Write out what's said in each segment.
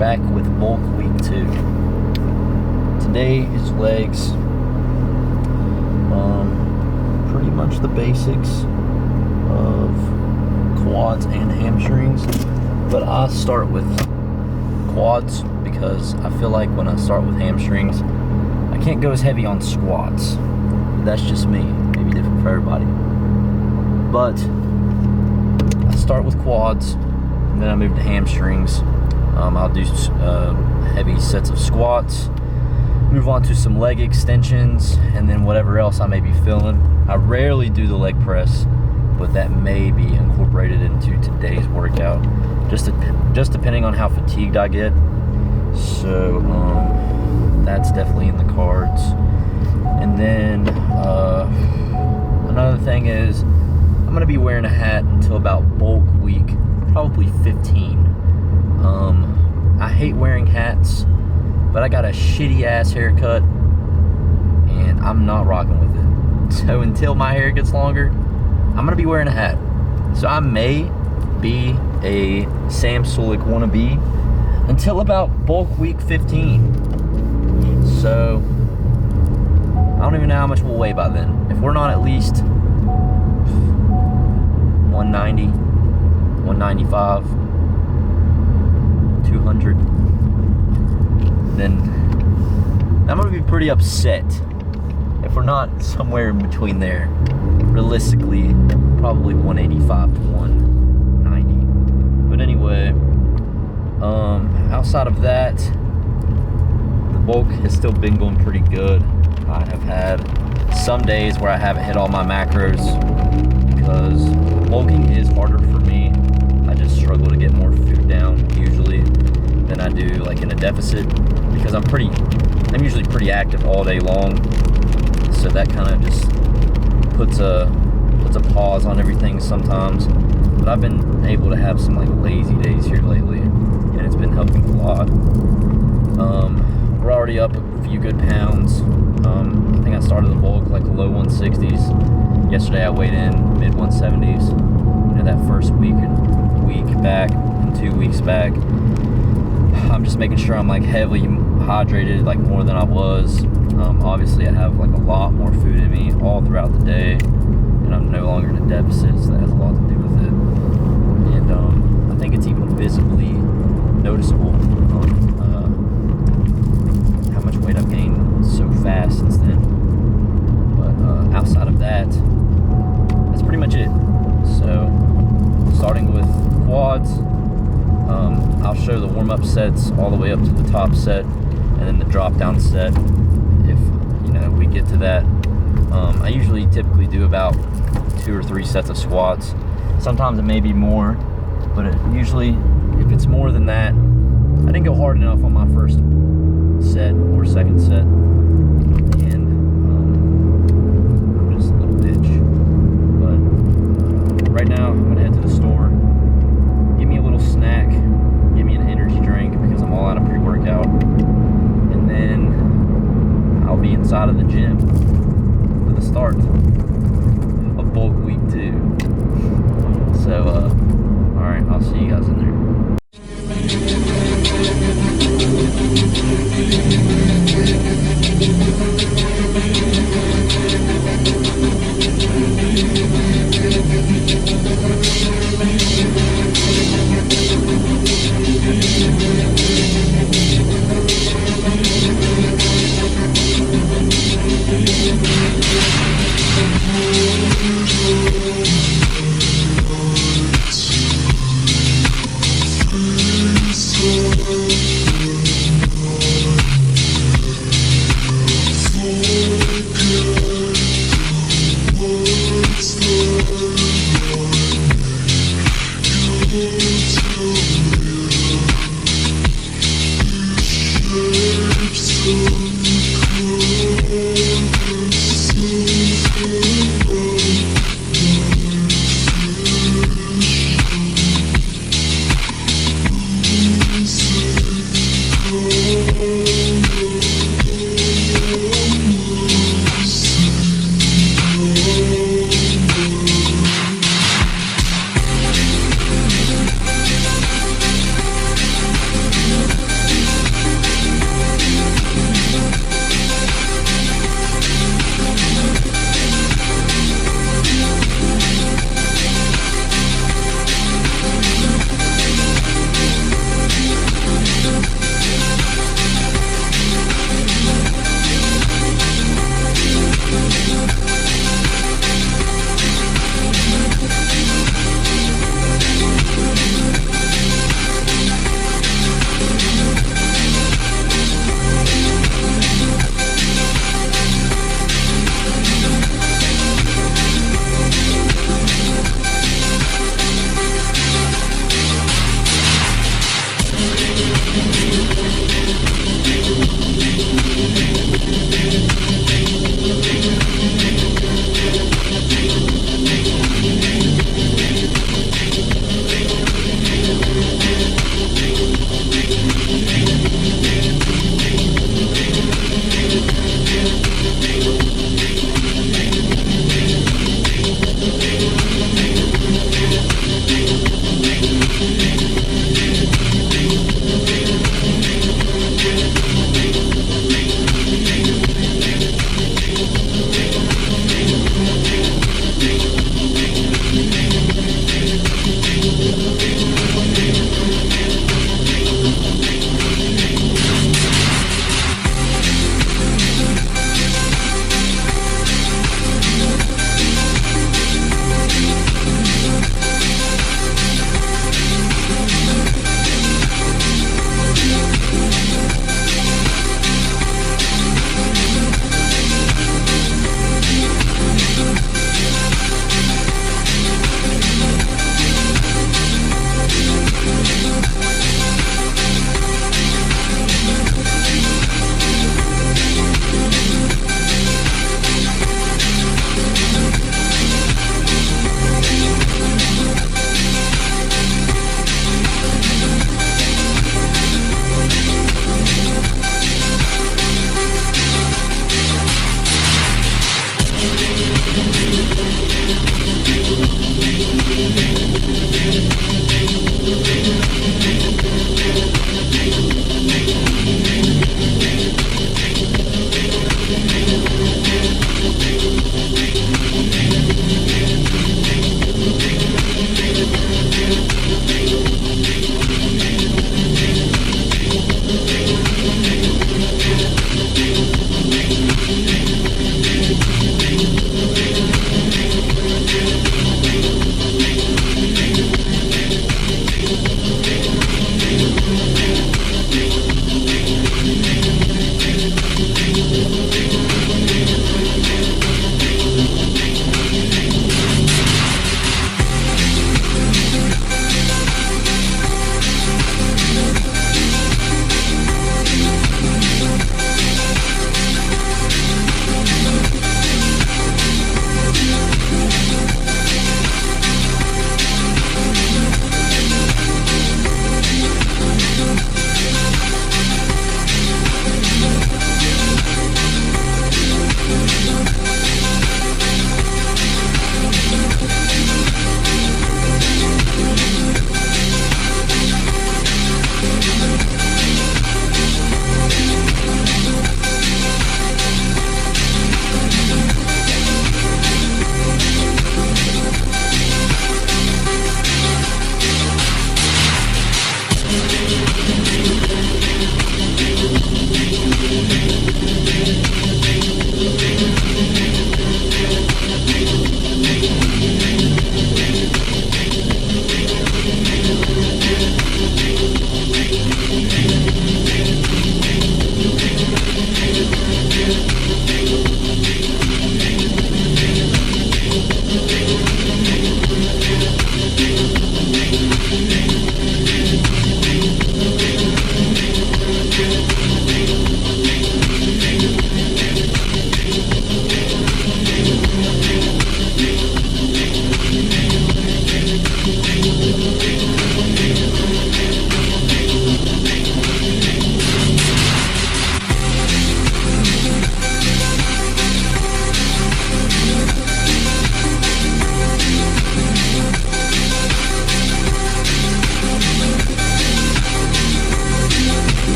back with bulk week 2. Today is legs. Pretty much the basics of quads and hamstrings, but I start with quads because I feel like when I start with hamstrings, I can't go as heavy on squats. That's just me. Maybe different for everybody. But I start with quads, and then I move to hamstrings. I'll do heavy sets of squats, move on to some leg extensions, and then whatever else I may be feeling. I rarely do the leg press, but that may be incorporated into today's workout, just depending on how fatigued I get. So that's definitely in the cards. And then another thing is I'm gonna be wearing a hat until about bulk week, probably 15. I hate wearing hats, but I got a shitty ass haircut and I'm not rocking with it. So until my hair gets longer, I'm gonna be wearing a hat. So I may be a Sam Sulek wannabe until about bulk week 15. So I don't even know how much we'll weigh by then. If we're not at least 190, 195, 200, then I'm gonna be pretty upset if we're not somewhere in between there. Realistically, probably 185 to 190. But anyway, outside of that, the bulk has still been going pretty good. I have had some days where I haven't hit all my macros because bulking is harder for me. I just struggle to get more food down usually than I do like in a deficit, because I'm usually pretty active all day long. So that kind of just puts a pause on everything sometimes. But I've been able to have some like lazy days here lately, and it's been helping a lot. We're already up a few good pounds. I think I started the bulk like low 160s. Yesterday I weighed in mid 170s. That first week back and 2 weeks back, I'm just making sure I'm like heavily hydrated, like more than I was. Obviously I have like a lot more food in me all throughout the day, and I'm no longer in a deficit, so that has a lot to do with it. And I think it's even visibly noticeable how much weight I've gained so fast since then. But outside of that, that's pretty much it. So starting with quads, I'll show the warm-up sets all the way up to the top set, and then the drop-down set if we get to that. I usually typically do about 2 or 3 sets of squats. Sometimes it may be more, but usually if it's more than that, I didn't go hard enough on my first set or second set, and I'm just a little bitch. But right now I'm gonna head to the store, give me a little snack, give me an energy drink because I'm all out of pre-workout, and then I'll be inside of the gym for the start of bulk week 2. So alright, I'll see you guys in there.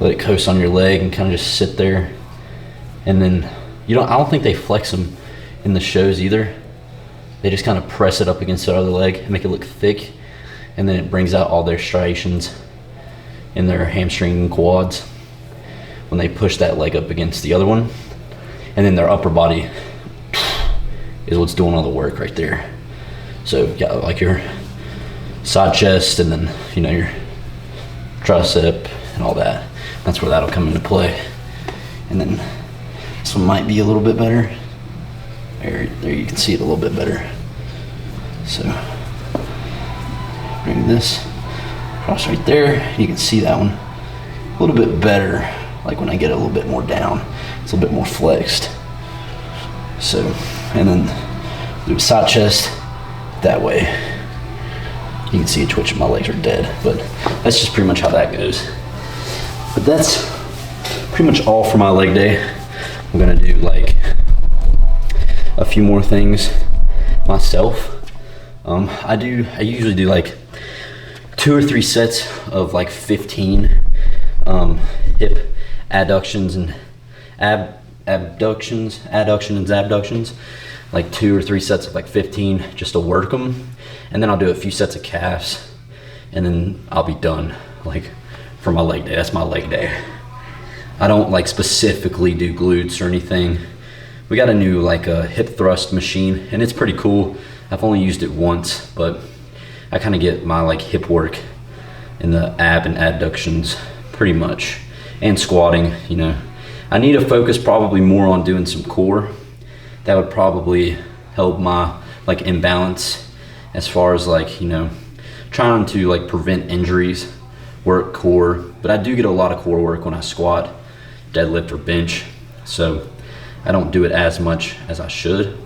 Let it coast on your leg and kind of just sit there. And then I don't think they flex them in the shows either. They just kind of press it up against the other leg and make it look thick. And then it brings out all their striations in their hamstring and quads when they push that leg up against the other one. And then their upper body is what's doing all the work right there. So you got like your side chest and then, you know, your tricep and all that. That's where that'll come into play. And then this one might be a little bit better. There you can see it a little bit better. So bring this across right there. You can see that one a little bit better. Like when I get it a little bit more down, it's a little bit more flexed. So, and then do a side chest that way. You can see it twitching, my legs are dead, but that's just pretty much how that goes. But that's pretty much all for my leg day. I'm gonna do like a few more things myself. I usually do like 2 or 3 sets of like 15 hip adductions and adductions and abductions, like 2 or 3 sets of like 15 just to work them, and then I'll do a few sets of calves, and then I'll be done like for my leg day. That's my leg day. I don't like specifically do glutes or anything. We got a new like a hip thrust machine and it's pretty cool. I've only used it once, but I kind of get my like hip work in the ab and adductions pretty much, and squatting. You know, I need to focus probably more on doing some core. That would probably help my like imbalance as far as like, you know, trying to like prevent injuries, work core. But I do get a lot of core work when I squat, deadlift, or bench, so I don't do it as much as I should,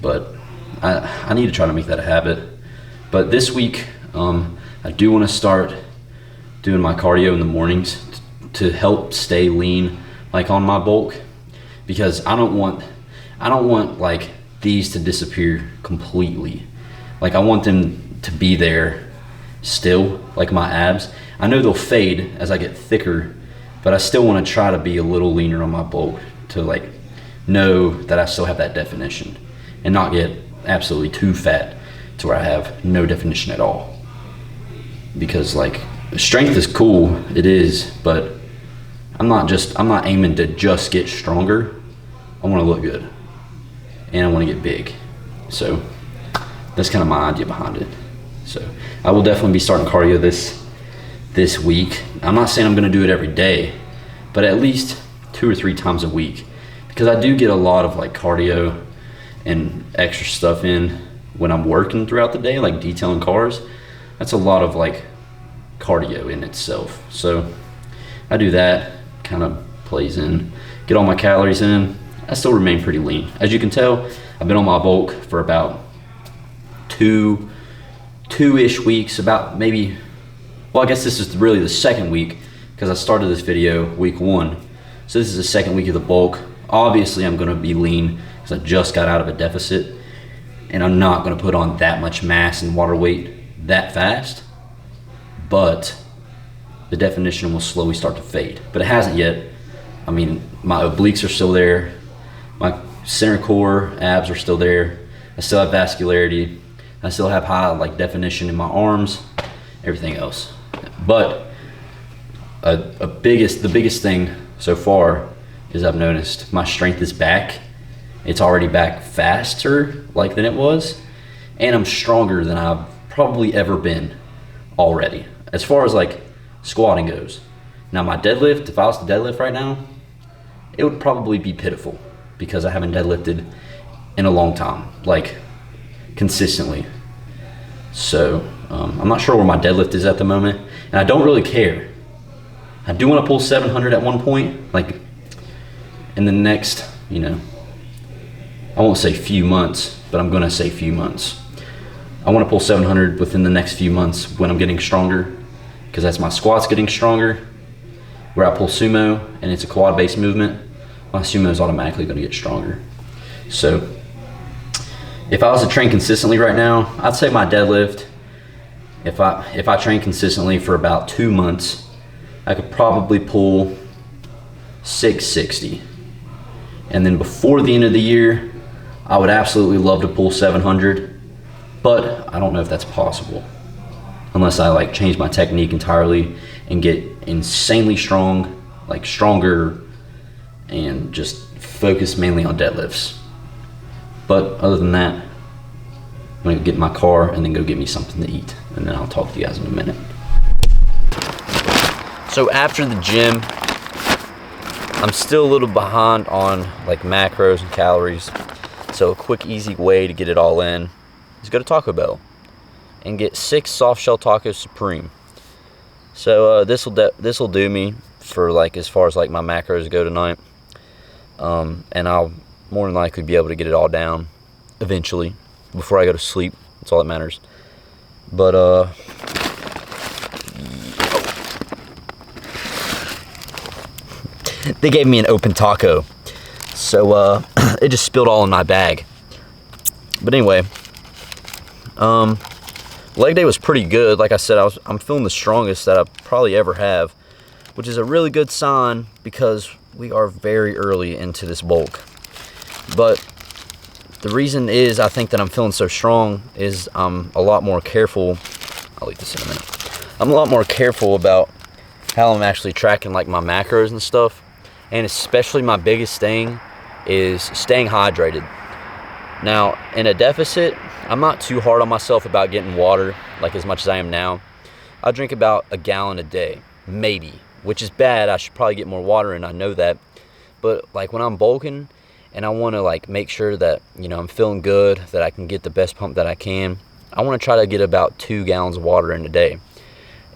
but I need to try to make that a habit. But this week I do want to start doing my cardio in the mornings to help stay lean like on my bulk, because I don't want like these to disappear completely. Like I want them to be there still, like my abs. I know they'll fade as I get thicker, but I still want to try to be a little leaner on my bulk to like know that I still have that definition and not get absolutely too fat to where I have no definition at all. Because like strength is cool, it is, but I'm not aiming to just get stronger. I want to look good and I want to get big. So that's kind of my idea behind it. So I will definitely be starting cardio this week. I'm not saying I'm going to do it every day, but at least 2 or 3 times a week, because I do get a lot of like cardio and extra stuff in when I'm working throughout the day, like detailing cars. That's a lot of like cardio in itself. So I do that, kind of plays in, get all my calories in. I still remain pretty lean. As you can tell, I've been on my bulk for about two-ish weeks, about maybe, well, I guess this is really the second week, because I started this video week 1. So this is the second week of the bulk. Obviously I'm gonna be lean because I just got out of a deficit, and I'm not gonna put on that much mass and water weight that fast, but the definition will slowly start to fade. But it hasn't yet. I mean, my obliques are still there, my center core abs are still there, I still have vascularity, I still have high like definition in my arms, everything else. But the biggest thing so far is I've noticed my strength is back. It's already back faster like than it was, and I'm stronger than I've probably ever been already as far as like squatting goes. Now my deadlift, if I was to deadlift right now, it would probably be pitiful because I haven't deadlifted in a long time, like consistently. So I'm not sure where my deadlift is at the moment, and I don't really care. I do want to pull 700 at one point, like in the next, I won't say few months, but I'm gonna say few months. I want to pull 700 within the next few months when I'm getting stronger, because as my squat's getting stronger, where I pull sumo and it's a quad based movement, my sumo is automatically going to get stronger. So if I was to train consistently right now, I'd say my deadlift, if I train consistently for about 2 months, I could probably pull 660. And then before the end of the year, I would absolutely love to pull 700, but I don't know if that's possible unless I like change my technique entirely and get insanely strong, like stronger, and just focus mainly on deadlifts. But other than that, I'm gonna get in my car and then go get me something to eat, and then I'll talk to you guys in a minute. So after the gym, I'm still a little behind on like macros and calories. So a quick, easy way to get it all in is go to Taco Bell and get 6 soft shell tacos supreme. So this will do me for like as far as like my macros go tonight. And I'll more than likely be able to get it all down eventually before I go to sleep. That's all that matters. But they gave me an open taco, so it just spilled all in my bag. But anyway, leg day was pretty good. Like I said, I'm feeling the strongest that I probably ever have, which is a really good sign because we are very early into this bulk. But the reason is I think that I'm feeling so strong is I'm a lot more careful. I'll eat this in a minute. I'm a lot more careful about how I'm actually tracking like my macros and stuff. And especially my biggest thing is staying hydrated. Now, in a deficit, I'm not too hard on myself about getting water like as much as I am now. I drink about a gallon a day, maybe, which is bad. I should probably get more water in, I know that. But like when I'm bulking and I want to like make sure that, I'm feeling good, that I can get the best pump that I can, I want to try to get about 2 gallons of water in a day.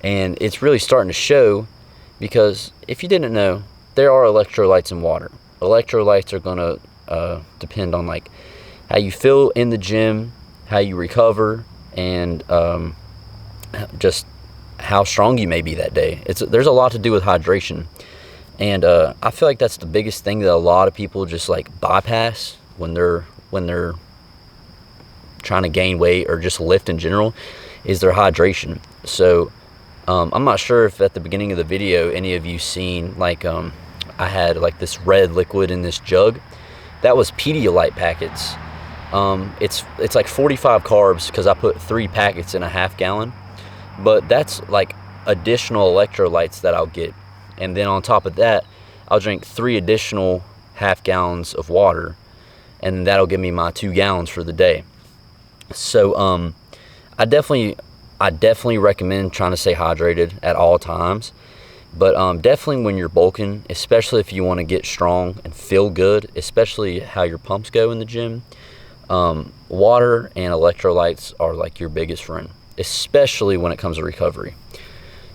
And it's really starting to show, because if you didn't know, there are electrolytes in water. Electrolytes are going to depend on like how you feel in the gym, how you recover, and just how strong you may be that day. There's a lot to do with hydration. And I feel like that's the biggest thing that a lot of people just like bypass when they're trying to gain weight or just lift in general, is their hydration. So I'm not sure if at the beginning of the video any of you seen like I had like this red liquid in this jug. That was Pedialyte packets. It's like 45 carbs because I put 3 packets in a half gallon. But that's like additional electrolytes that I'll get. And then on top of that, I'll drink 3 additional half gallons of water, and that'll give me my 2 gallons for the day. So I definitely recommend trying to stay hydrated at all times. But definitely when you're bulking, especially if you want to get strong and feel good, especially how your pumps go in the gym, water and electrolytes are like your biggest friend, especially when it comes to recovery.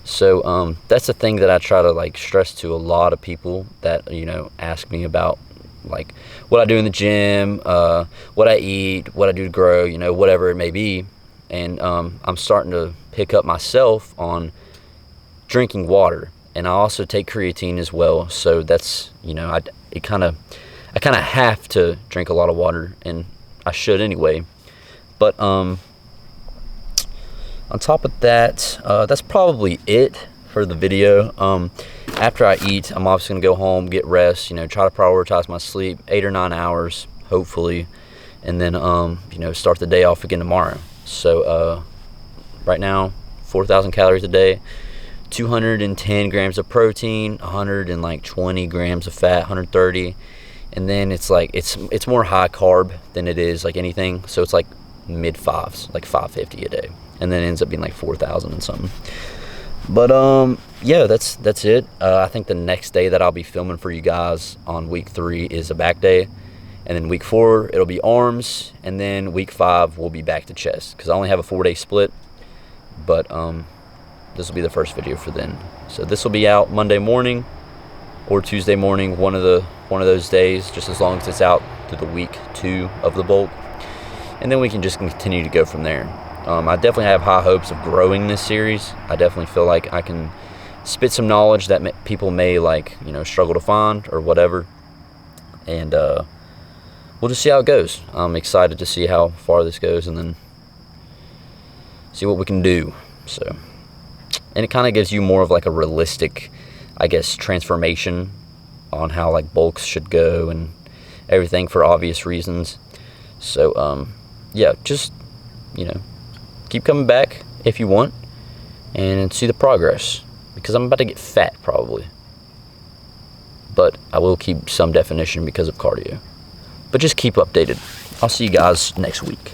So that's the thing that I try to like stress to a lot of people that ask me about like what I do in the gym, what I eat, what I do to grow, whatever it may be. And I'm starting to pick up myself on drinking water. And I also take creatine as well, so that's I kind of have to drink a lot of water, and I should anyway. But on top of that, that's probably it for the video. After I eat, I'm obviously gonna go home, get rest, try to prioritize my sleep, 8 or 9 hours, hopefully, and then start the day off again tomorrow. So right now, 4,000 calories a day. 210 grams of protein, 120 grams of fat, 130, and then it's like it's more high carb than it is like anything, so it's like mid 5s, like 550 a day, and then it ends up being like 4,000 and something. But yeah, that's it. I think the next day that I'll be filming for you guys on week 3 is a back day, and then week 4 it'll be arms, and then week 5 we'll be back to chest, because I only have a 4-day split. But this will be the first video for then. So this will be out Monday morning or Tuesday morning, one of those days, just as long as it's out through the week 2 of the bulk, and then we can just continue to go from there. I definitely have high hopes of growing this series. I definitely feel like I can spit some knowledge that people may struggle to find or whatever, and we'll just see how it goes. I'm excited to see how far this goes, and then see what we can do. So, and it kind of gives you more of like a realistic, I guess, transformation on how like bulks should go and everything, for obvious reasons. So yeah, just keep coming back if you want and see the progress, because I'm about to get fat probably, but I will keep some definition because of cardio. But just keep updated. I'll see you guys next week.